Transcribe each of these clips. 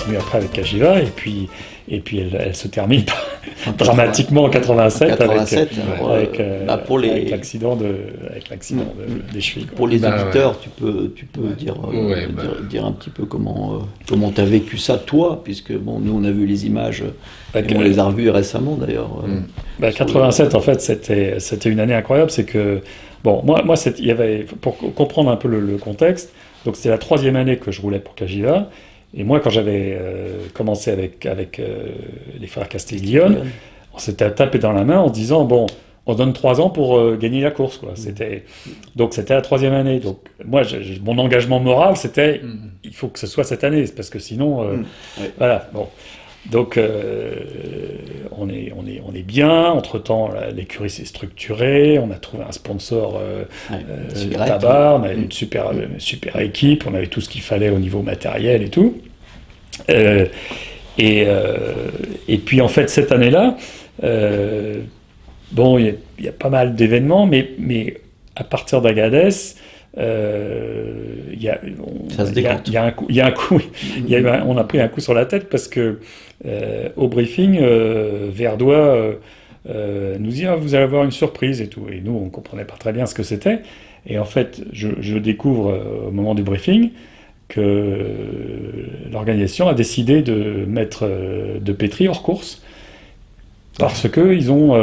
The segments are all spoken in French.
continue après avec Cagiva, et puis elle se termine dramatiquement en 87, avec l'accident des chevilles. Pour les auditeurs, tu peux dire un petit peu comment tu as vécu ça, toi, puisque nous on a vu les images, on les a revues récemment d'ailleurs. 87, en fait, c'était une année incroyable, c'est que, moi il y avait, pour comprendre un peu le contexte, donc c'était la 3e année que je roulais pour Cagiva. Et moi, quand j'avais commencé avec les frères Castiglione, on s'était tapé dans la main en disant, on donne 3 ans pour gagner la course, quoi. Donc c'était la 3e année. Donc moi, mon engagement moral, c'était, il faut que ce soit cette année, parce que sinon, voilà. Bon. Donc on est bien. Entre-temps, l'écurie s'est structurée. On a trouvé un sponsor tabac. On avait une super équipe. On avait tout ce qu'il fallait au niveau matériel et tout. Et puis en fait cette année-là, il y a pas mal d'événements, mais à partir d'Agadez, on a pris un coup sur la tête parce que au briefing, Verdois nous dit vous allez avoir une surprise et tout. Et nous, on comprenait pas très bien ce que c'était. Et en fait, je découvre au moment du briefing que l'organisation a décidé de mettre De Petry hors course. Parce qu'ils ont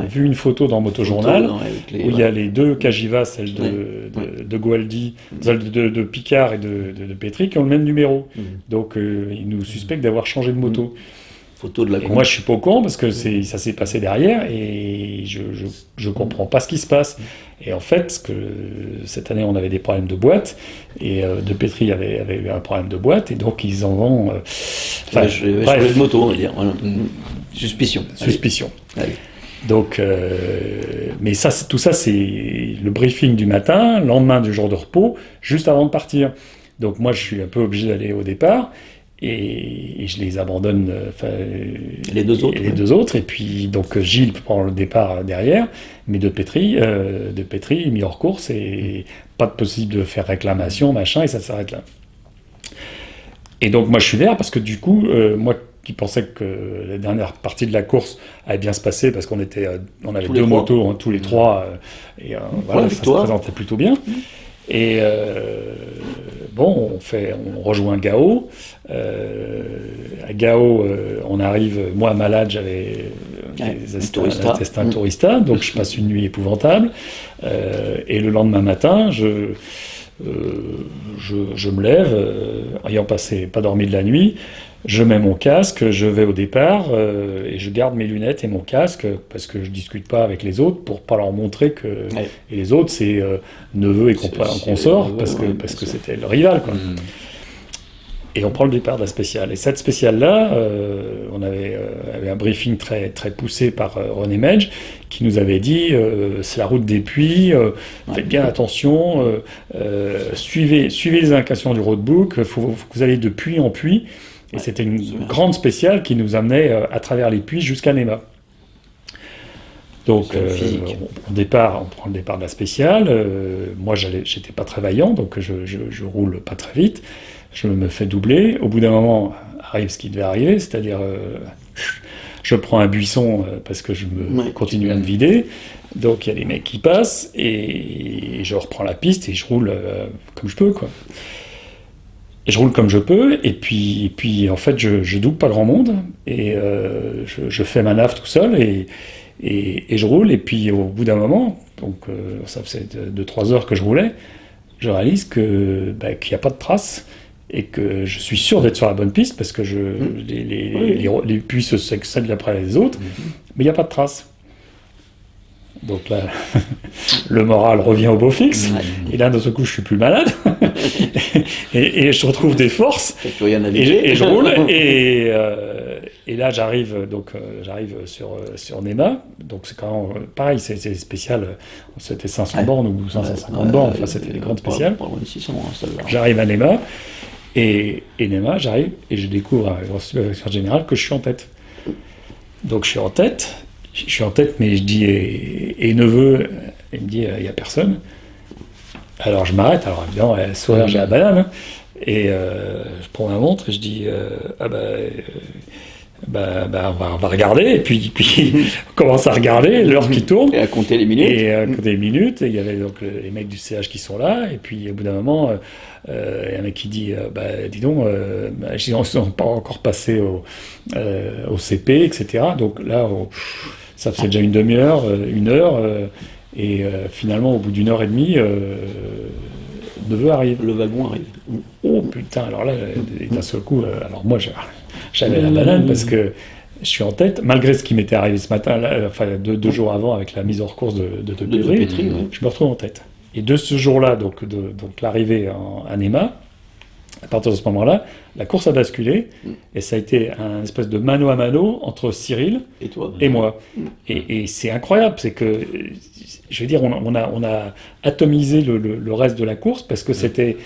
vu une photo dans Motojournal où il y a les 2 Cagiva, celle de Gualdi, celle de Picard et de Petry, qui ont le même numéro. Donc ils nous suspectent d'avoir changé de moto. Photo de la moi je suis pas au courant parce que ça s'est passé derrière et je comprends pas ce qui se passe. Et en fait, cette année on avait des problèmes de boîte et De Petry avait eu un problème de boîte et donc ils en vont. De moto, on va dire. Voilà. Suspicion. Allez. Donc, mais tout ça, c'est le briefing du matin, lendemain du jour de repos, juste avant de partir. Donc moi, je suis un peu obligé d'aller au départ et je les abandonne. Les deux autres. Et puis donc Gilles prend le départ derrière, mais De Petry mis hors course et pas de possible de faire réclamation, machin, et ça s'arrête là. Et donc moi, je suis vert parce que du coup, moi qui pensais que la dernière partie de la course allait bien se passer parce qu'on avait 2 motos, tous les 3, ça se présentait plutôt bien. Et on rejoint Gao. À Gao, on arrive, moi malade, j'avais des intestins Tourista, donc je passe une nuit épouvantable. Et le lendemain matin, je me lève, ayant pas dormi de la nuit. Je mets mon casque, je vais au départ et je garde mes lunettes et mon casque parce que je discute pas avec les autres pour pas leur montrer que et les autres c'est neveu et consort parce que c'était le rival, quoi. Et on prend le départ de la spéciale. Et cette spéciale là, on avait un briefing très très poussé par René Medge qui nous avait dit c'est la route des puits, faites bien attention, suivez les indications du roadbook, faut que vous allez de puits en puits. Et c'était une grande spéciale qui nous amenait à travers les puits jusqu'à Nema. Donc, on prend le départ de la spéciale. Moi, j'étais pas très vaillant, donc je roule pas très vite. Je me fais doubler. Au bout d'un moment, arrive ce qui devait arriver, c'est-à-dire je prends un buisson parce que je continue à me vider. Donc, il y a les mecs qui passent et je reprends la piste et je roule comme je peux, quoi. Et je roule comme je peux, et puis en fait, je double pas grand monde, et je fais ma naf tout seul, et je roule, et puis au bout d'un moment, donc ça faisait 2-3 heures que je roulais, je réalise qu'il n'y a pas de traces, et que je suis sûr d'être sur la bonne piste, parce que les puits se succèdent après les autres, mais il n'y a pas de traces. Donc là, le moral revient au beau fixe, et là, d'un seul coup, je suis plus malade, et je retrouve des forces, et je roule, et là, j'arrive sur Nema, donc c'est quand même pareil, c'est spécial, c'était 500 bornes ou 550 bornes, enfin, c'était des grandes spéciales. J'arrive à Nema, et Nema, j'arrive, et je découvre à la générale que je suis en tête. Donc, je suis en tête, mais je dis, et neveu, il me dit, il n'y a personne. Alors je m'arrête, alors évidemment, sourire, j'ai la banane, hein. Et je prends ma montre et je dis on va regarder, et puis on commence à regarder l'heure qui tourne. Et à compter les minutes. Et à compter les minutes, et il y avait donc les mecs du CH qui sont là, et puis au bout d'un moment, il y a un mec qui dit dis donc, ils ne sont pas encore passés au CP, etc. Donc là, ça faisait déjà une demi-heure, une heure, et finalement, au bout d'une heure et demie, neveu arrive. Le wagon arrive. Oh putain, alors là, d'un seul coup, alors moi j'avais la banane parce que je suis en tête, malgré ce qui m'était arrivé ce matin, là, enfin deux jours avant avec la mise hors course de Pétri, je me retrouve en tête. Et de ce jour-là, donc l'arrivée à Nîmes, à partir de ce moment-là, la course a basculé et ça a été un espèce de mano à mano entre Cyril et moi. Et c'est incroyable, c'est que, je veux dire, on a atomisé le reste de la course parce que c'était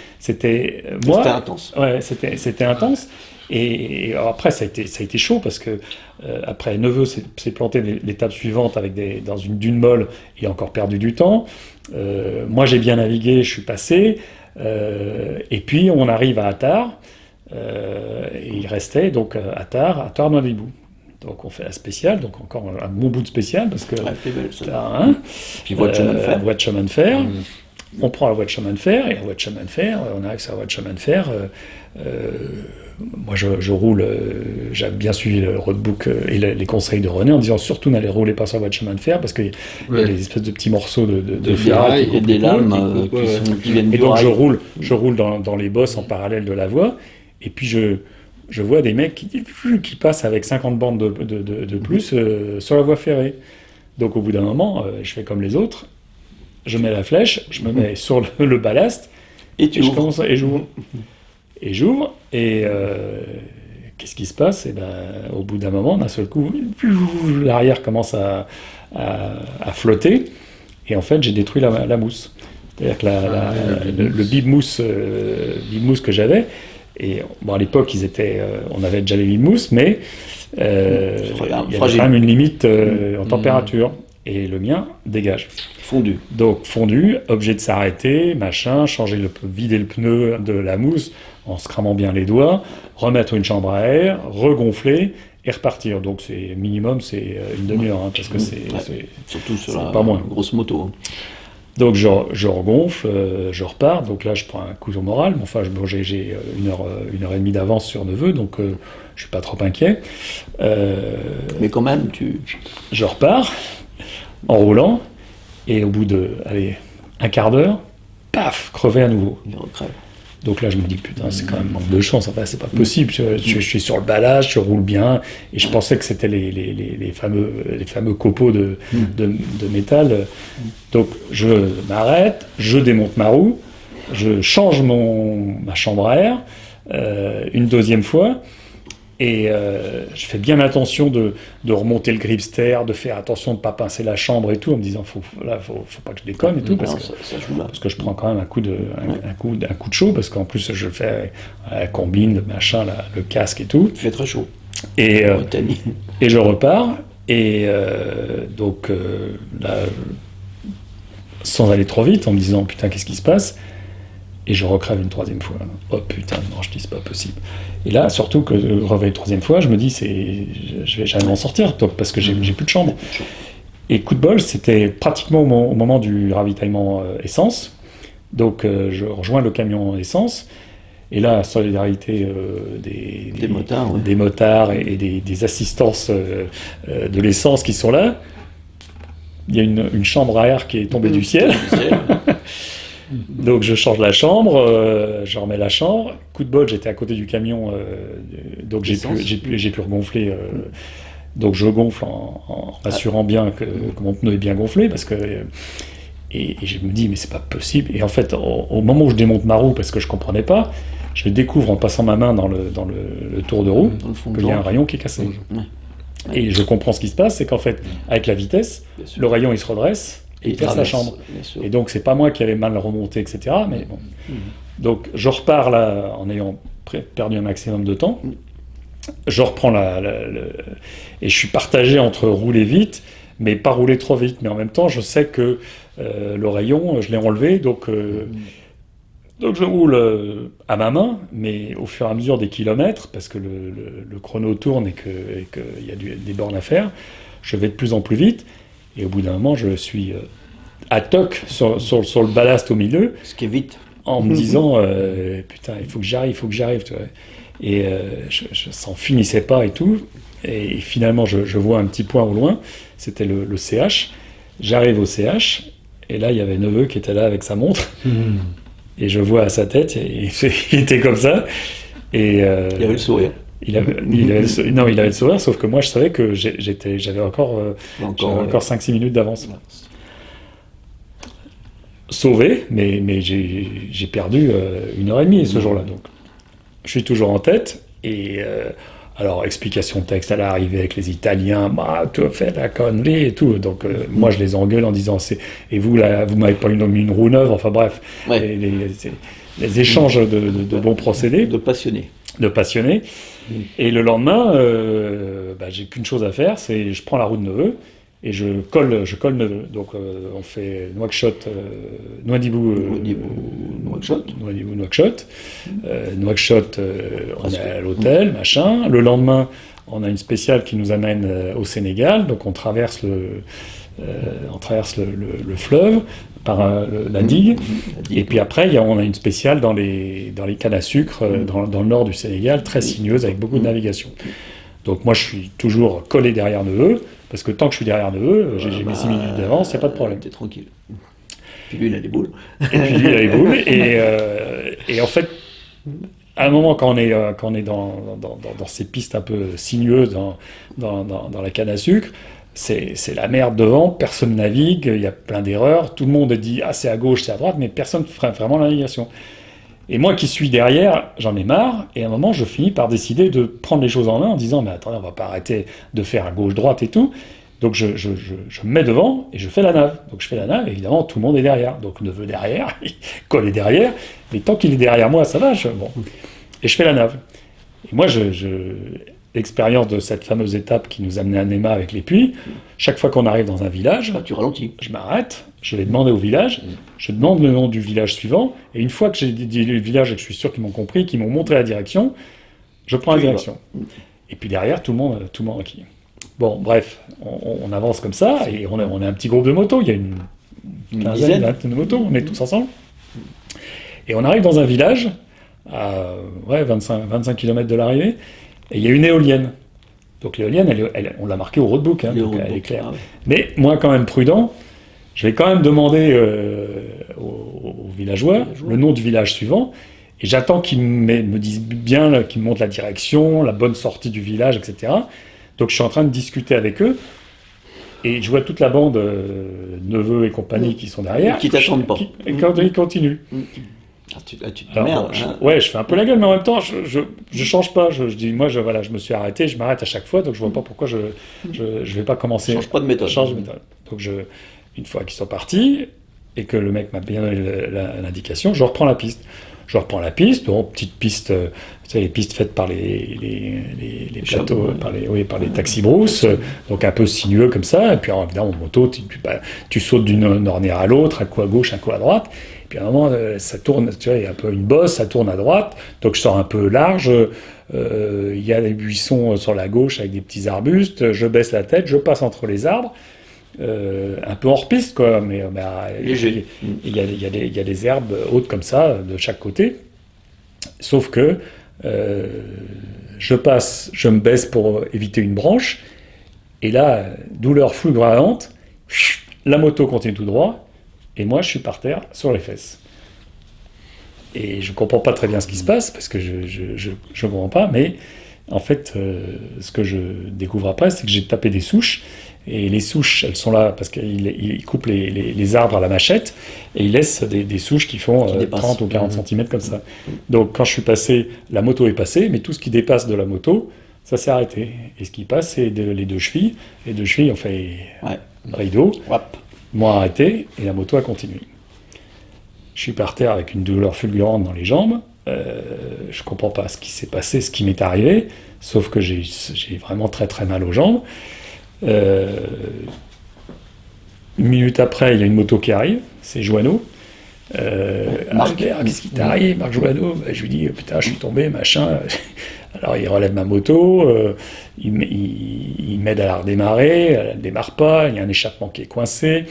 moi. C'était intense. Ouais, c'était intense. Et après, ça a été chaud parce que après, Neveu s'est planté l'étape suivante dans une dune molle et a encore perdu du temps. Moi, j'ai bien navigué, je suis passé. Et puis, on arrive à Attard. Et il restait donc Attard Noiribou. Donc, on fait la spéciale, donc encore un bon bout de spéciale parce que puis voie de chemin de fer. On prend la voie de chemin de fer, et la voie de chemin de fer, on arrive sur la voie de chemin de fer. Moi, je roule, j'ai bien suivi le roadbook et les conseils de René en disant surtout n'allez rouler pas sur la voie de chemin de fer parce qu'il y a des espèces de petits morceaux de ferraille et des lames qui viennent. Et donc, je roule dans les bosses en parallèle de la voie, et puis je vois des mecs qui passent avec 50 bandes de plus sur la voie ferrée. Donc, au bout d'un moment, je fais comme les autres. Je mets la flèche, je me mets sur le ballast, et j'ouvre, et qu'est-ce qui se passe? Et au bout d'un moment, d'un seul coup, l'arrière commence à flotter, et en fait, j'ai détruit la mousse. C'est-à-dire que le bib mousse que j'avais, et bon, à l'époque, on avait déjà les bib mousse, mais il y avait quand même une limite en température. Et le mien dégage. Fondu. Donc fondu, obligé de s'arrêter, machin, vider le pneu de la mousse en se cramant bien les doigts, remettre une chambre à air, regonfler et repartir. Donc c'est minimum, c'est une demi-heure, parce que c'est surtout sur la pas moins. Grosse moto. Donc je regonfle, je repars. Donc là je prends un coup au moral. Mais enfin j'ai une heure et demie d'avance sur Neveu, donc je suis pas trop inquiet. Mais quand même, je repars en roulant, et au bout de un quart d'heure, paf, crevé à nouveau. Donc là je me dis putain, c'est quand même manque de chance, enfin c'est pas possible, je suis sur le ballast, je roule bien, et je pensais que c'était les fameux copeaux de métal. Donc je m'arrête, je démonte ma roue, je change ma chambre à air une deuxième fois. Et je fais bien attention de remonter le gripster, de faire attention de ne pas pincer la chambre et tout, en me disant faut pas que je déconne et tout, parce que je prends quand même un coup de chaud, parce qu'en plus je fais la combine, le machin, le casque et tout. Il fait très chaud. Et je repars, et donc là, sans aller trop vite, en me disant putain qu'est-ce qui se passe, et je recrève une troisième fois. Oh putain, non, je dis c'est pas possible. Et là, surtout que je reveille une troisième fois, je me dis je vais jamais m'en sortir, parce que j'ai plus de chambre. Et coup de bol, c'était pratiquement au moment du ravitaillement essence. Donc je rejoins le camion essence. Et là, solidarité des motards et des assistances de l'essence qui sont là. Il y a une chambre à air qui est tombée du ciel. Donc je change la chambre, je remets la chambre. Coup de bol, j'étais à côté du camion, donc j'ai pu regonfler. Donc je gonfle en m'assurant bien que mon pneu est bien gonflé, parce que et je me dis mais c'est pas possible. Et en fait, au moment où je démonte ma roue, parce que je comprenais pas, je découvre en passant ma main dans le tour de roue qu'il y a un rayon qui est cassé. Et je comprends ce qui se passe, c'est qu'en fait, avec la vitesse, le rayon il se redresse. Et il perce la chambre. Et donc, c'est pas moi qui avais mal remonté, etc. Mais bon. Donc, je repars là, en ayant perdu un maximum de temps. Je reprends et je suis partagé entre rouler vite, mais pas rouler trop vite. Mais en même temps, je sais que le rayon, je l'ai enlevé. Donc, Donc je roule à ma main, mais au fur et à mesure des kilomètres, parce que le chrono tourne et qu'il y a des bornes à faire, je vais de plus en plus vite, et au bout d'un moment, je suis à toc sur le ballast au milieu. Ce qui est vite. En me disant, putain, il faut que j'arrive, tu vois. Et ça en finissait pas et tout. Et finalement, je vois un petit point au loin, c'était le CH. J'arrive au CH, et là, il y avait Neveu qui était là avec sa montre. Et je vois à sa tête, il était comme ça. Et, il avait le sourire. Il avait le sourire, sauf que moi, je savais que j'avais encore 5-6 minutes d'avance. Sauvé, mais j'ai perdu 1h30 ce jour-là. Donc, je suis toujours en tête. Et alors, explication de texte à l'arrivée avec les Italiens, tu as fait la connerie et tout. Donc, moi, je les engueule en disant et vous, là, vous m'avez pas mis une roue neuve. Enfin, bref, ouais. les échanges de bons procédés. De passionnés. Et le lendemain, j'ai qu'une chose à faire, c'est je prends la roue de Neveu. Et je colle Neveu. Donc on fait Nouakchott, Nouadhibou, Nouakchott. Nouakchott, on est à l'hôtel, machin. Le lendemain, on a une spéciale qui nous amène au Sénégal. Donc on traverse le fleuve par la digue. Et puis après, on a une spéciale dans les cannes à sucre dans le nord du Sénégal, très sinueuse, avec beaucoup de navigation. Donc moi, je suis toujours collé derrière Neveu. Parce que tant que je suis derrière Neveu, j'ai mes 6 minutes d'avance, il n'y a pas de problème. T'es tranquille. Puis lui, il a les boules. Et en fait, à un moment, quand on est dans ces pistes un peu sinueuses, dans la canne à sucre, c'est la merde devant, personne navigue, il y a plein d'erreurs, tout le monde dit « Ah, c'est à gauche, c'est à droite », mais personne ne ferait vraiment la navigation. Et moi qui suis derrière, j'en ai marre, et à un moment, je finis par décider de prendre les choses en main en disant « Mais attendez, on va pas arrêter de faire à gauche-droite et tout ». Donc je me mets devant et je fais la nave. Donc je fais la nave, et évidemment, tout le monde est derrière. Donc Neveu derrière, Cole est derrière, mais tant qu'il est derrière moi, ça va. Bon. Et je fais la nave. Et moi, l'expérience de cette fameuse étape qui nous amenait à Néma avec les puits, chaque fois qu'on arrive dans un village, tu ralentis. Je m'arrête, je vais demander au village, je demande le nom du village suivant, et une fois que j'ai dit le village et que je suis sûr qu'ils m'ont compris, qu'ils m'ont montré la direction, je prends la direction. Et puis derrière, tout le monde qui... Bon, bref, on avance comme ça, et on est un petit groupe de motos, il y a une quinzaine, vingtaine de motos, on est tous ensemble. Et on arrive dans un village, à 25 km de l'arrivée, et il y a une éolienne. Donc l'éolienne, on l'a marquée au roadbook, donc elle est claire. Ah ouais. Mais moi, quand même prudent, je vais quand même demander aux villageois le nom du village suivant, et j'attends qu'ils me disent bien, qu'ils me montrent la direction, la bonne sortie du village, etc. Donc je suis en train de discuter avec eux, et je vois toute la bande Neveu et compagnie qui sont derrière. Qui t'attendent pas. Et quand ils continuent. Tu te merdes. Je fais un peu la gueule, mais en même temps, je change pas. Je dis, moi, je me suis arrêté, je m'arrête à chaque fois, donc je vois pas pourquoi je vais pas commencer. Change pas de méthode. Donc une fois qu'ils sont partis, et que le mec m'a bien donné l'indication, je reprends la piste. Petite piste, les pistes faites par les plateaux, par les taxis-brousses, donc un peu sinueux comme ça, et puis évidemment, en moto, tu sautes d'une ornière à l'autre, un coup à gauche, un coup à droite. Puis à un moment, ça tourne, tu vois, il y a un peu une bosse, ça tourne à droite, donc je sors un peu large, il y a des buissons sur la gauche avec des petits arbustes, je baisse la tête, je passe entre les arbres, un peu hors piste, quoi, mais léger. Il y a des herbes hautes comme ça, de chaque côté, sauf que je me baisse pour éviter une branche, et là, douleur fulgurante, la moto continue tout droit, et moi, je suis par terre, sur les fesses. Et je ne comprends pas très bien ce qui se passe, parce que je ne comprends pas, mais en fait, ce que je découvre après, c'est que j'ai tapé des souches, et les souches, elles sont là parce qu'ils coupent les arbres à la machette, et ils laissent des souches qui font 30 ou 40 cm comme ça. Donc, quand je suis passé, la moto est passée, mais tout ce qui dépasse de la moto, ça s'est arrêté. Et ce qui passe, c'est les deux chevilles. Les deux chevilles ont fait rideau. M'ont arrêté, et la moto a continué. Je suis par terre avec une douleur fulgurante dans les jambes, je comprends pas ce qui s'est passé, ce qui m'est arrivé, sauf que j'ai vraiment très très mal aux jambes. Une minute après, il y a une moto qui arrive, c'est Joanneau, Marc, qu'est-ce qui t'arrive, Marc Joanneau? Je lui dis, putain, je suis tombé, machin. Alors il relève ma moto, il m'aide à la redémarrer, elle ne démarre pas, il y a un échappement qui est coincé,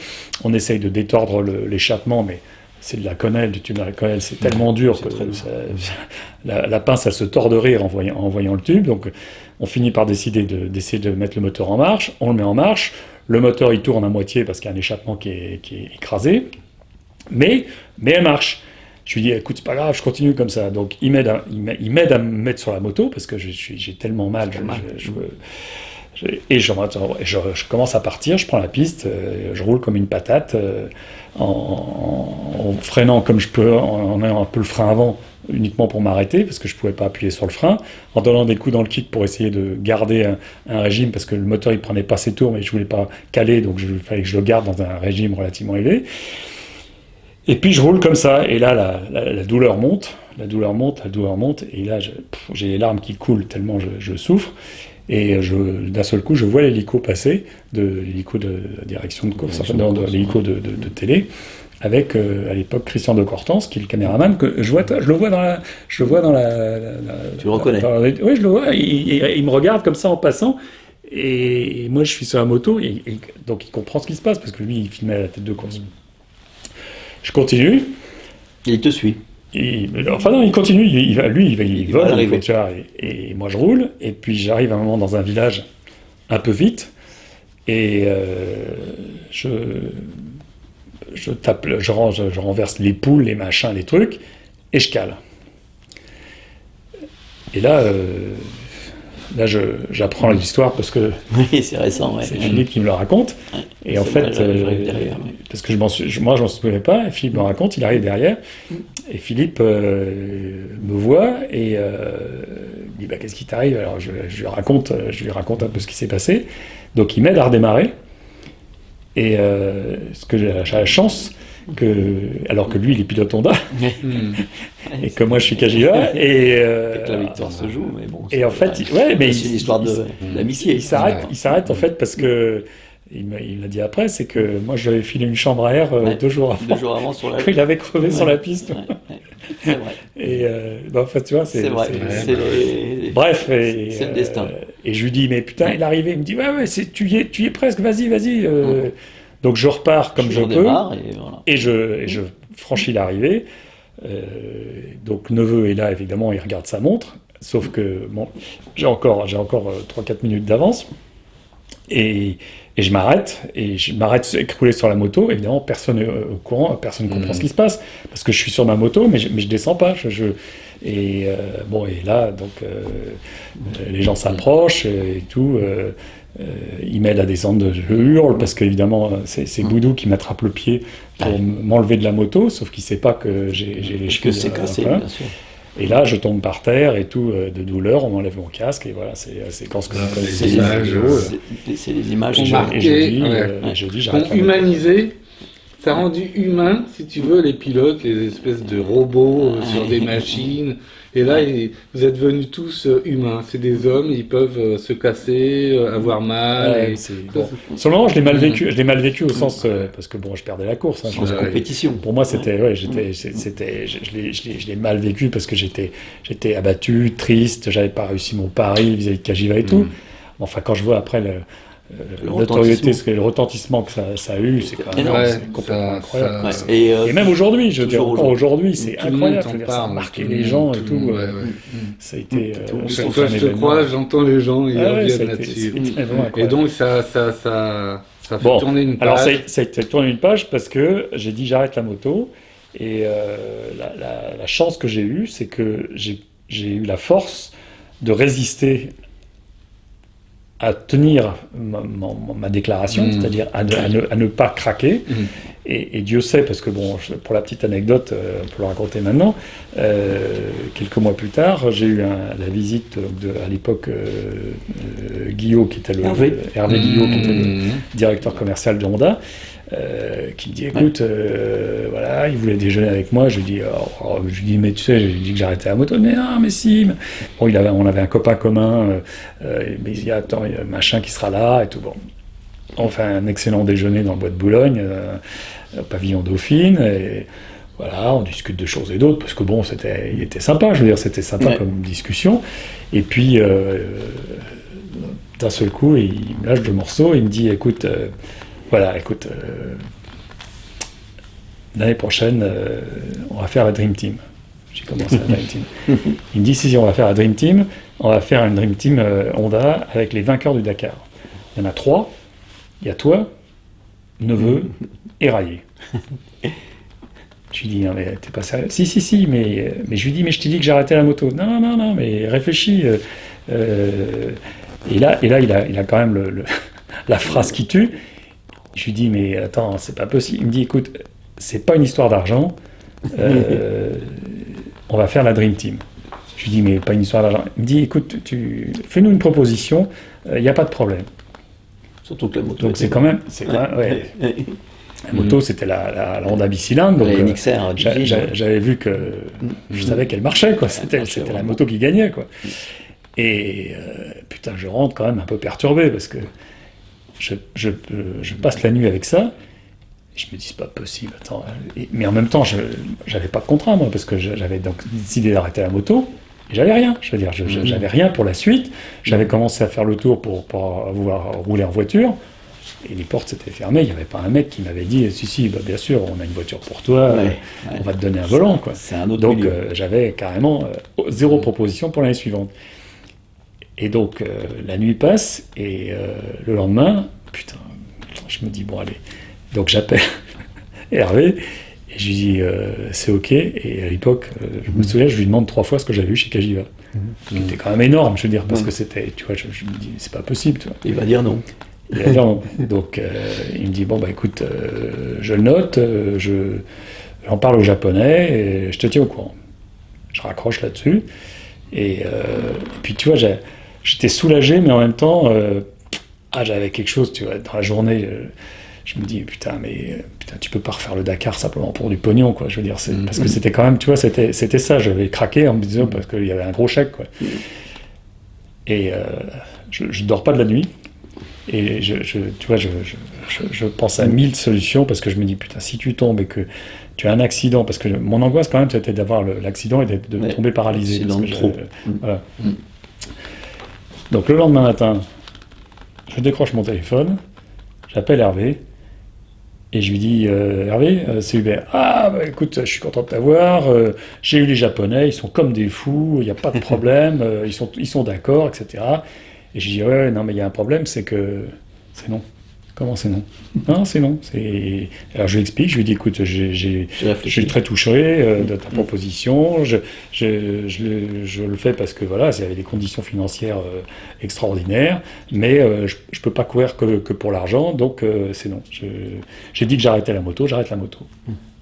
on essaye de détordre l'échappement, mais c'est de la quenelle, du tube de la quenelle, c'est tellement dur que la pince, elle se tord de rire en voyant le tube, donc on finit par décider d'essayer de mettre le moteur en marche, on le met en marche, le moteur il tourne à moitié parce qu'il y a un échappement qui est écrasé, mais elle marche. Je lui dis, écoute, c'est pas grave, je continue comme ça. Donc, il m'aide à me mettre sur la moto parce que j'ai tellement mal. Et je commence à partir, je prends la piste, je roule comme une patate, en freinant comme je peux, en ayant un peu le frein avant, uniquement pour m'arrêter, parce que je ne pouvais pas appuyer sur le frein, en donnant des coups dans le kick pour essayer de garder un régime, parce que le moteur, il ne prenait pas ses tours, mais je ne voulais pas caler, donc il fallait que je le garde dans un régime relativement élevé. Et puis je roule comme ça, et là la douleur monte, la douleur monte, et là j'ai les larmes qui coulent tellement je souffre, et d'un seul coup je vois l'hélico passer, l'hélico de direction de course, l'hélico de télé, avec à l'époque Christian de Cortance, qui est le caméraman, que je le vois dans la... Tu le reconnais? Oui, je le vois, il me regarde comme ça en passant, et moi je suis sur la moto, et donc il comprend ce qui se passe, parce que lui il filmait à la tête de course. Je continue. Et il te suit. Enfin non, il continue, il vole, et moi je roule, et puis j'arrive à un moment dans un village un peu vite, et je renverse les poules, les machins, les trucs, et je cale. Et là j'apprends l'histoire parce que oui, c'est récent, ouais. C'est Philippe qui me le raconte. Ouais. Et en fait, parce que moi je m'en souvenais pas, et Philippe me raconte, il arrive derrière, et Philippe me voit et dit bah, qu'est-ce qui t'arrive? Alors je lui raconte un peu ce qui s'est passé. Donc il m'aide à redémarrer. Et ce que j'ai la chance, alors que lui il est pilote Honda et que moi je suis Cagiva, et la victoire se joue, mais bon, et en fait c'est une histoire d'amitié. Il s'arrête en fait parce que il me l'a dit après, c'est que moi je lui avais filé une chambre à air 2 jours avant sur la... il avait crevé sur la piste. C'est vrai. Et en fait, tu vois, c'est vrai. Bref, c'est le destin. Et je lui dis mais putain, il est arrivé, il me dit ouais tu y es presque, vas-y. Donc je repars comme je peux, et je franchis l'arrivée. Donc neveu est là, évidemment, il regarde sa montre, sauf que bon, j'ai encore 3-4 minutes d'avance, et je m'arrête écroulé sur la moto. Évidemment, personne n'est au courant, personne ne comprend ce qui se passe, parce que je suis sur ma moto, mais je descends pas. Et là, donc, les gens s'approchent et tout. Ils m'aident à descendre, je hurle, parce qu'évidemment, c'est Boudou qui m'attrape le pied pour m'enlever de la moto, sauf qu'il ne sait pas que j'ai les cheveux. Que c'est cassé, bien sûr. Et là, je tombe par terre et tout, de douleur, on m'enlève mon casque, et voilà, c'est quand ce que vous connaissez. C'est les images. Et je dis, j'arrête. Humanisé, ça a rendu humain, si tu veux, les pilotes, les espèces de robots sur des machines. Et là, vous êtes venus tous humains. C'est des hommes, ils peuvent se casser, avoir mal. Sur le moment, je l'ai mal vécu. Je l'ai mal vécu au sens parce que bon, je perdais la course. Compétition. Pour moi, c'était, je l'ai mal vécu parce que j'étais abattu, triste. J'avais pas réussi mon pari vis-à-vis de Cagiva et tout. Enfin, quand je vois après le retentissement que ça a eu, c'est quand même complètement incroyable. Et même aujourd'hui, je veux dire, encore aujourd'hui, c'est incroyable. Ça a marqué les gens et tout. Ça a été. Chaque fois que je te crois, j'entends les gens, ils reviennent là-dessus. Et donc, ça fait tourner une page. Alors, ça a été tourner une page parce que j'ai dit j'arrête la moto. Et la chance que j'ai eue, c'est que j'ai eu la force de résister à tenir ma déclaration, c'est-à-dire à ne pas craquer. Et Dieu sait, parce que bon, pour la petite anecdote, on peut le raconter maintenant, quelques mois plus tard, j'ai eu la visite à l'époque Guillaume, qui était Hervé Guillaume, qui était le directeur commercial de Honda, qui me dit écoute, voilà, il voulait déjeuner avec moi. Je lui dis mais tu sais, j'ai dit que j'arrêtais la moto. Mais non, mais si. Bon, on avait un copain commun, mais il y a attends, il y a machin qui sera là et tout. Bon, on fait un excellent déjeuner dans le bois de Boulogne, au pavillon Dauphine. Et voilà, on discute de choses et d'autres, parce que bon, il était sympa, je veux dire, c'était sympa comme discussion. Et puis, d'un seul coup, il me lâche le morceau, il me dit, écoute, l'année prochaine, on va faire la Dream Team. J'ai commencé la Dream Team. Il me dit, si on va faire la Dream Team, on va faire une Dream Team Honda avec les vainqueurs du Dakar. Il y en a 3, il y a toi, Neveu et Raillé. Je lui dis, non mais t'es pas sérieux? Si, mais je lui dis, mais je t'ai dit que j'arrêtais la moto. Non, mais réfléchis. Et là, il a quand même la phrase qui tue. Je lui dis, mais attends, c'est pas possible. Il me dit, écoute, c'est pas une histoire d'argent. On va faire la Dream Team. Je lui dis, mais pas une histoire d'argent. Il me dit, écoute, fais-nous une proposition, il n'y a pas de problème. Surtout que la moto. Donc c'est quand même, ouais. La moto, c'était la Honda bicylindre. Donc, la NXR, j'avais vu que je savais qu'elle marchait, quoi. C'était la moto qui gagnait, quoi. Et putain, je rentre quand même un peu perturbé parce que je passe la nuit avec ça. Je me dis, c'est pas possible. Attends. Mais en même temps, j'avais pas de contrat, moi, parce que j'avais donc décidé d'arrêter la moto. Et j'avais rien. Je veux dire, j'avais rien pour la suite. J'avais commencé à faire le tour pour pouvoir rouler en voiture. Et les portes s'étaient fermées, il n'y avait pas un mec qui m'avait dit si, bien sûr, on a une voiture pour toi, on va te donner un volant. Quoi. C'est un autre donc j'avais carrément zéro proposition pour l'année suivante. Et donc la nuit passe, et le lendemain, putain, je me dis, bon allez. Donc j'appelle Hervé, et je lui dis c'est ok, et à l'époque, je me souviens, je lui demande 3 fois ce que j'avais vu chez Cagiva. Qui était quand même énorme, je veux dire, parce que c'était, tu vois, je me dis, c'est pas possible. Tu vois. Il va dire non. Donc il me dit bon bah écoute, je le note, j'en parle au japonais et je te tiens au courant. Je raccroche là-dessus et puis tu vois j'étais soulagé mais en même temps j'avais quelque chose, tu vois, dans la journée je me dis putain tu peux pas refaire le Dakar simplement pour du pognon, quoi, je veux dire, parce que c'était quand même, tu vois, c'était ça, j'avais craqué en me disant parce qu'il y avait un gros chèque, quoi. Et je dors pas de la nuit. Et tu vois, je pense à 1000 solutions parce que je me dis, putain, si tu tombes et que tu as un accident, parce que mon angoisse quand même, c'était d'avoir l'accident et de tomber paralysé. Accident de trop. Voilà. Donc le lendemain matin, je décroche mon téléphone, j'appelle Hervé, et je lui dis, Hervé, c'est Hubert. Ah, bah écoute, je suis content de t'avoir, j'ai eu les Japonais, ils sont comme des fous, il n'y a pas de problème, ils sont d'accord, etc. Et je dis, ouais, non, mais il y a un problème, c'est que c'est non. Comment c'est non? Non, c'est non. Alors je lui explique, je lui dis, écoute, je suis très touché de ta proposition, je le fais parce que voilà, il y avait des conditions financières extraordinaires, mais je ne peux pas courir que pour l'argent, donc c'est non. J'ai dit que j'arrêtais la moto, j'arrête la moto.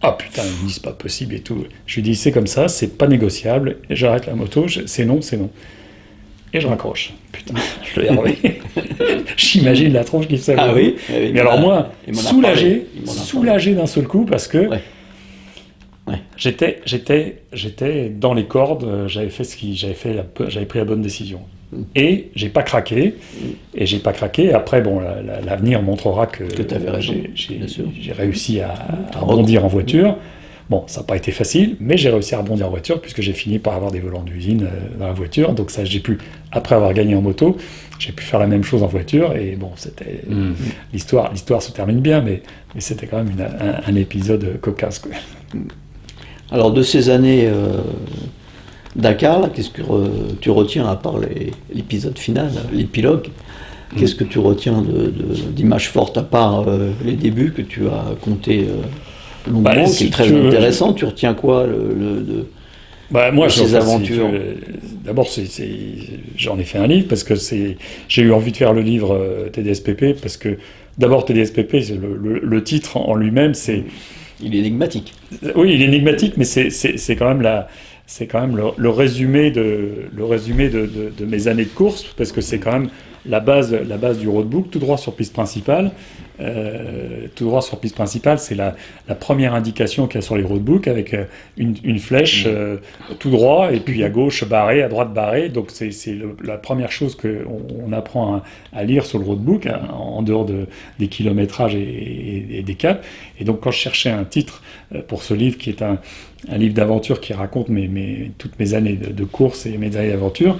Ah putain, ils me disent pas possible et tout. Je lui dis, c'est comme ça, c'est pas négociable, j'arrête la moto, c'est non, c'est non. Et je raccroche. Putain, je le Hervé. J'imagine la tronche qui se Ah oui, mais alors moi, soulagé d'un seul coup parce que j'étais dans les cordes, j'avais pris la bonne décision. Et j'ai pas craqué. Et après, bon, l'avenir montrera que j'ai réussi à rebondir en voiture. Bon, ça n'a pas été facile, mais j'ai réussi à rebondir en voiture puisque j'ai fini par avoir des volants d'usine dans la voiture. Donc ça, j'ai pu, après avoir gagné en moto, j'ai pu faire la même chose en voiture. Et bon, c'était l'histoire se termine bien, mais c'était quand même un épisode cocasse, quoi. Alors de ces années Dakar, là, qu'est-ce que tu retiens à part l'épisode final, l'épilogue? Qu'est-ce que tu retiens d'images fortes à part les débuts que tu as comptés longuement, qui est très intéressant? Tu retiens quoi moi, ces aventures? D'abord, j'en ai fait un livre parce que j'ai eu envie de faire le livre TDSPP parce que d'abord TDSPP, le titre en lui-même, c'est... Il est énigmatique. Oui, il est énigmatique, mais c'est quand même le résumé de mes années de course, parce que c'est quand même la base du roadbook, tout droit sur piste principale. C'est la première indication qu'il y a sur les roadbooks avec une flèche tout droit et puis à gauche barré, à droite barré. Donc c'est la première chose qu'on apprend à lire sur le roadbook en dehors des kilométrages et des caps. Et donc quand je cherchais un titre pour ce livre qui est un livre d'aventure qui raconte toutes mes années de course et mes années d'aventure,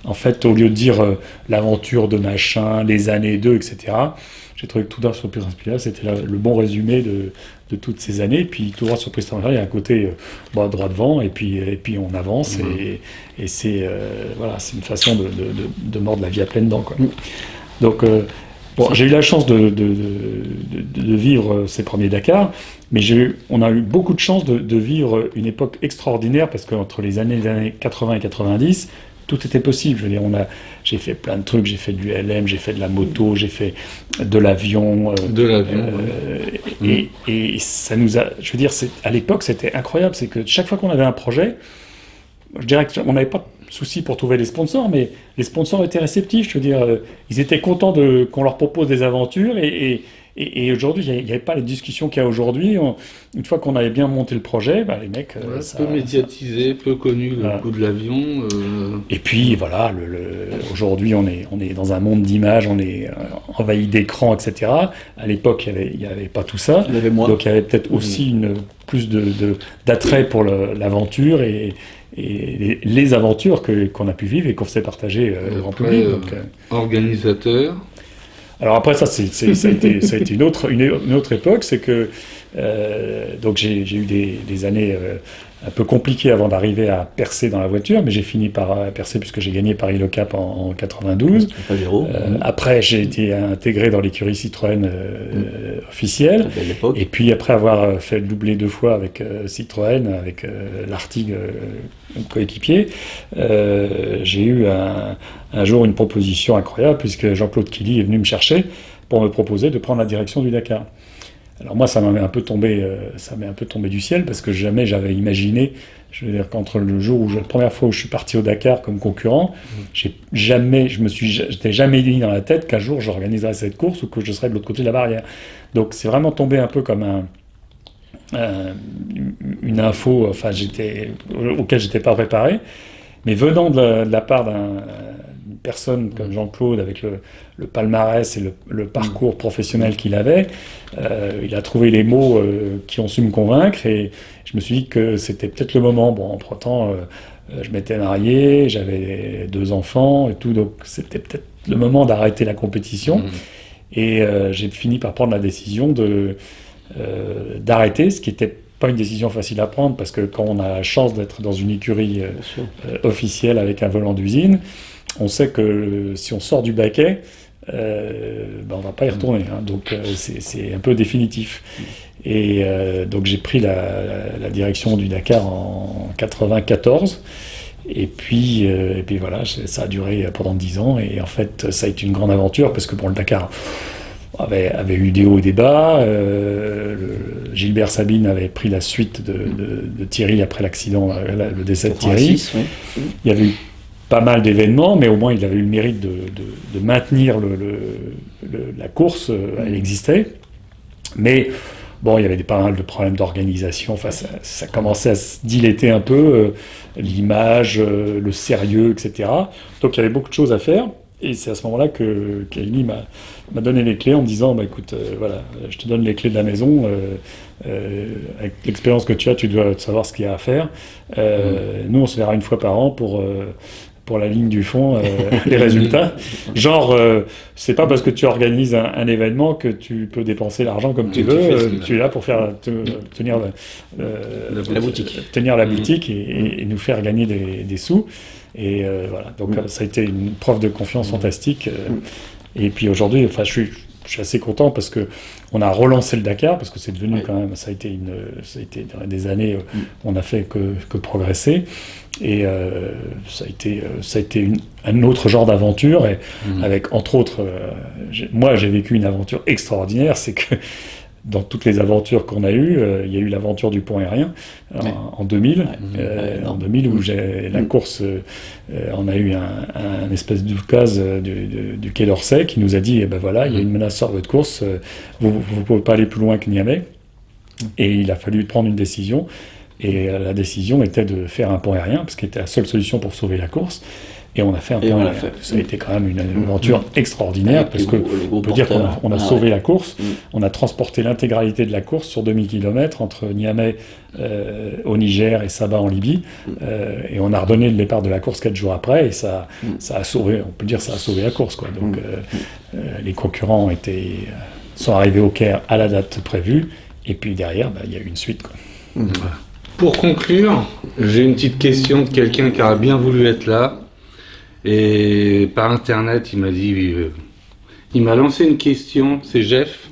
en fait au lieu de dire l'aventure de machin, les années 2, etc., j'ai trouvé que tout droit sur piste principale, c'était le bon résumé de toutes ces années. Et puis tout droit sur piste principale, il y a un côté droit devant, et puis on avance, et c'est c'est une façon de mordre la vie à pleines dents, quoi. Donc j'ai eu la chance de vivre ces premiers Dakar, mais on a eu beaucoup de chance de vivre une époque extraordinaire, parce qu'entre les années 80 et 90, tout était possible. Je veux dire, j'ai fait plein de trucs, j'ai fait du LM, j'ai fait de la moto, j'ai fait de l'avion. Et ça nous a... Je veux dire, à l'époque, c'était incroyable. C'est que chaque fois qu'on avait un projet, je dirais qu'on n'avait pas de souci pour trouver des sponsors, mais les sponsors étaient réceptifs. Je veux dire, ils étaient contents qu'on leur propose des aventures, et aujourd'hui, il n'y avait pas les discussions qu'il y a aujourd'hui. Une fois qu'on avait bien monté le projet, les mecs... peu médiatisé, peu connu le coup de l'avion. Et puis voilà, aujourd'hui on est dans un monde d'images, on est envahi d'écrans, etc. À l'époque, il n'y avait pas tout ça. Il y avait moins. Donc il y avait peut-être aussi plus d'attrait pour l'aventure et les aventures qu'on a pu vivre et qu'on faisait partager au grand public. Organisateur. Alors après ça a été une autre époque, c'est que donc j'ai eu des années un peu compliquées avant d'arriver à percer dans la voiture, mais j'ai fini par percer puisque j'ai gagné Paris-Le Cap en 92. Après j'ai été intégré dans l'écurie Citroën officielle, et puis après avoir fait le doublé 2 fois avec Citroën, avec l'Artigue coéquipier, j'ai eu un jour une proposition incroyable, puisque Jean-Claude Killy est venu me chercher pour me proposer de prendre la direction du Dakar. Alors moi, ça m'est un peu tombé du ciel, parce que jamais j'avais imaginé, je veux dire qu'entre le jour la première fois où je suis parti au Dakar comme concurrent, je m'étais jamais dit dans la tête qu'un jour j'organiserais cette course ou que je serais de l'autre côté de la barrière. Donc c'est vraiment tombé un peu comme une info, auquel j'étais pas préparé, mais venant de la part d'une personne comme Jean-Claude, avec le palmarès et le parcours professionnel qu'il avait, il a trouvé les mots qui ont su me convaincre, et je me suis dit que c'était peut-être le moment. Bon, entre-temps, je m'étais marié, j'avais 2 enfants et tout, donc c'était peut-être le moment d'arrêter la compétition. Et j'ai fini par prendre la décision d'arrêter, ce qui n'était pas une décision facile à prendre, parce que quand on a la chance d'être dans une écurie officielle avec un volant d'usine, on sait que si on sort du baquet, on va pas y retourner, hein. Donc c'est un peu définitif. Et donc j'ai pris la direction du Dakar en 94. Et puis voilà, ça a duré pendant 10 ans, et en fait ça a été une grande aventure, parce que le Dakar avait eu des hauts et des bas. Gilbert Sabine avait pris la suite de Thierry après l'accident, le décès de Thierry. Oui. Il y avait eu pas mal d'événements, mais au moins il avait eu le mérite de maintenir la course. Elle existait. Mais bon, il y avait pas mal de problèmes d'organisation. Enfin, ça commençait à se dilater un peu, l'image, le sérieux, etc. Donc il y avait beaucoup de choses à faire. Et c'est à ce moment-là que Kalini m'a donné les clés en me disant, écoute, voilà, je te donne les clés de la maison, avec l'expérience que tu as, tu dois savoir ce qu'il y a à faire. Nous, on se verra une fois par an pour la ligne du fond, les résultats. Genre, c'est pas parce que tu organises un événement que tu peux dépenser l'argent comme tu veux. Tu es là pour tenir la boutique, et nous faire gagner des sous. Et voilà, donc ça a été une preuve de confiance fantastique. Et puis aujourd'hui, je suis assez content, parce que on a relancé le Dakar, parce que c'est devenu quand même, ça a été des années où on n'a fait que progresser, et ça a été un autre genre d'aventure, et avec entre autres, moi j'ai vécu une aventure extraordinaire, c'est que dans toutes les aventures qu'on a eues, il y a eu l'aventure du pont aérien en 2000, en 2000 où la course, on a eu un espèce d'oukase du Quai d'Orsay qui nous a dit, voilà, il y a une menace sur votre course, vous ne pouvez pas aller plus loin que Niamey. Et il a fallu prendre une décision, et la décision était de faire un pont aérien, parce que c'était la seule solution pour sauver la course. Et on a fait un pont aérien. Ça a été quand même une aventure extraordinaire, parce qu'on peut dire qu'on a sauvé la course. On a transporté l'intégralité de la course sur 2000 km entre Niamey au Niger et Sabha en Libye. Et on a redonné le départ de la course 4 jours après, et ça a sauvé, on peut dire, ça a sauvé la course, quoi. Donc les concurrents sont arrivés au Caire à la date prévue, et puis derrière, il y a eu une suite, quoi. Pour conclure, j'ai une petite question de quelqu'un qui a bien voulu être là. Et par internet, il m'a dit, il m'a lancé une question, c'est Jeff,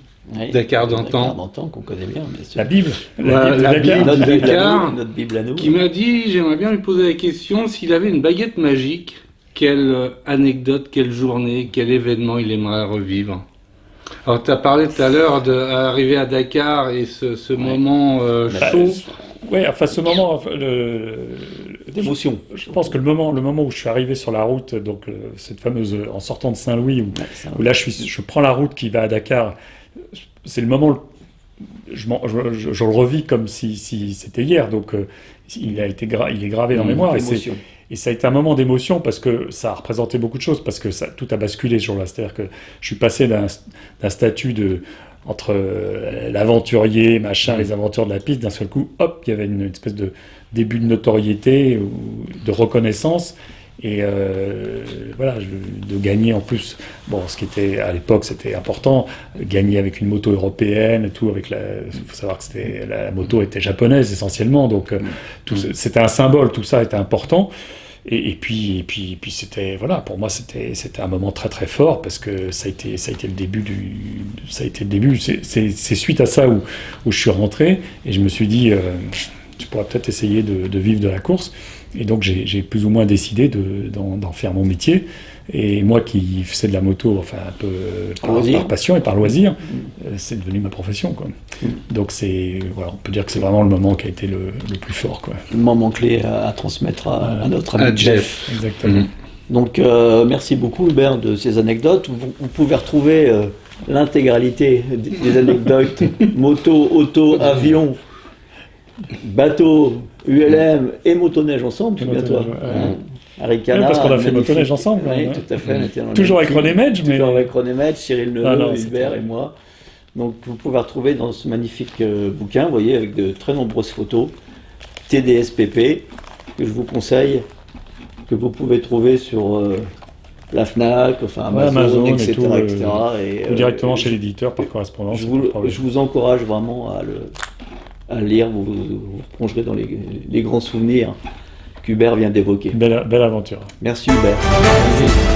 Dakar d'antan, qu'on connaît bien, sûr. La Bible, la Bible de Dakar, notre Bible à nous. Qui m'a dit, j'aimerais bien lui poser la question, s'il avait une baguette magique, quelle anecdote, quelle journée, quel événement il aimerait revivre. Alors, tu as parlé tout à l'heure d'arriver à Dakar et ce moment chaud. Oui, enfin ce moment d'émotion. Je pense que le moment où je suis arrivé sur la route, donc cette fameuse en sortant de Saint-Louis, où là je prends la route qui va à Dakar, c'est le moment je le revis comme si c'était hier, donc il est gravé dans mémoire. Et ça a été un moment d'émotion parce que ça a représenté beaucoup de choses, parce que tout a basculé ce jour-là. C'est-à-dire que je suis passé d'un statut entre l'aventurier, les aventures de la piste, d'un seul coup, hop, il y avait une espèce de début de notoriété, ou de reconnaissance, et voilà, de gagner en plus, ce qui était à l'époque, c'était important, gagner avec une moto européenne et tout, il faut savoir que la moto était japonaise essentiellement, donc c'était un symbole, tout ça était important. Et puis c'était, voilà, pour moi c'était un moment très très fort, parce que ça a été le début c'est suite à ça où je suis rentré, et je me suis dit je pourrais peut-être essayer de vivre de la course, et donc j'ai plus ou moins décidé d'en faire mon métier. Et moi qui faisais de la moto, enfin un peu par passion et par loisir, c'est devenu ma profession, quoi. Donc on peut dire que c'est vraiment le moment qui a été le plus fort, quoi. Le moment clé à transmettre à notre ami Jeff. Exactement. Donc merci beaucoup Hubert de ces anecdotes. Vous pouvez retrouver l'intégralité des anecdotes moto, auto, avion, bateau, ULM et motoneige ensemble, souviens-toi. Arikana, parce qu'on a fait motoneige ensemble. Oui, tout à fait. Toujours avec René Medj. Toujours avec René Medj, Cyril Neveu, Hubert et moi. Donc vous pouvez retrouver dans ce magnifique bouquin, vous voyez, avec de très nombreuses photos, TDSPP, que je vous conseille, que vous pouvez trouver sur la FNAC, enfin Amazon, etc. Ou directement chez l'éditeur par correspondance. Je vous encourage vraiment à le lire, vous plongerez dans les grands souvenirs qu'Hubert vient d'évoquer. Belle aventure. Merci Hubert. Merci.